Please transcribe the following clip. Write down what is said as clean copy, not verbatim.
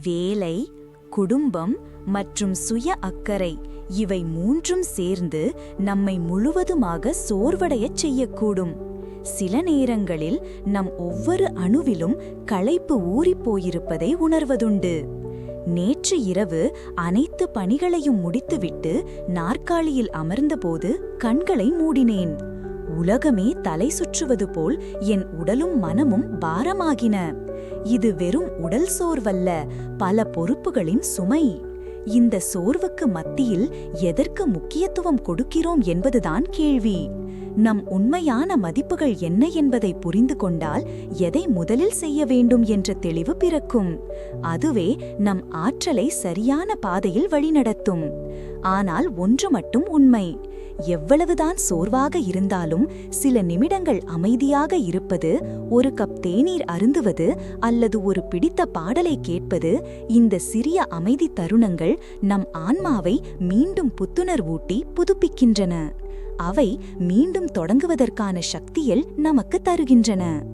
வேலை, குடும்பம் மற்றும் சுய அக்கறை இவை மூன்றும் சேர்ந்து நம்மை முழுவதுமாக சோர்வடையச் செய்யக்கூடும். சில நேரங்களில் நம் ஒவ்வொரு அணுவிலும் களைப்பு ஊறிப்போயிருப்பதை உணர்வதுண்டு. நேற்று இரவு அனைத்து பணிகளையும் முடித்துவிட்டு நாற்காலியில் அமர்ந்தபோது கண்களை மூடினேன். உலகமே தலை சுற்றுவது போல் என் உடலும் மனமும் பாரமாகின. இது வெறும் உடல் சோர்வல்ல, பல பொறுப்புகளின் சுமை. இந்த சோர்வுக்கு மத்தியில் எதற்கு முக்கியத்துவம் கொடுக்கிறோம் என்பதுதான் கேள்வி. நம் உண்மையான மதிப்புகள் என்ன என்பதை புரிந்து கொண்டால் எதை முதலில் செய்ய வேண்டும் என்ற தெளிவு பிறக்கும். அதுவே நம் ஆற்றலை சரியான பாதையில் வழிநடத்தும். ஆனால் ஒன்று மட்டும் உண்மை, எவ்வளவுதான் சோர்வாக இருந்தாலும் சில நிமிடங்கள் அமைதியாக இருப்பது, ஒரு கப் தேநீர் அருந்துவது அல்லது ஒரு பிடித்த பாடலை கேட்பது, இந்த சிறிய அமைதி தருணங்கள் நம் ஆன்மாவை மீண்டும் புத்துணர்வூட்டி புதுப்பிக்கின்றன. அவை மீண்டும் தொடங்குவதற்கான சக்தியை நமக்கு தருகின்றன.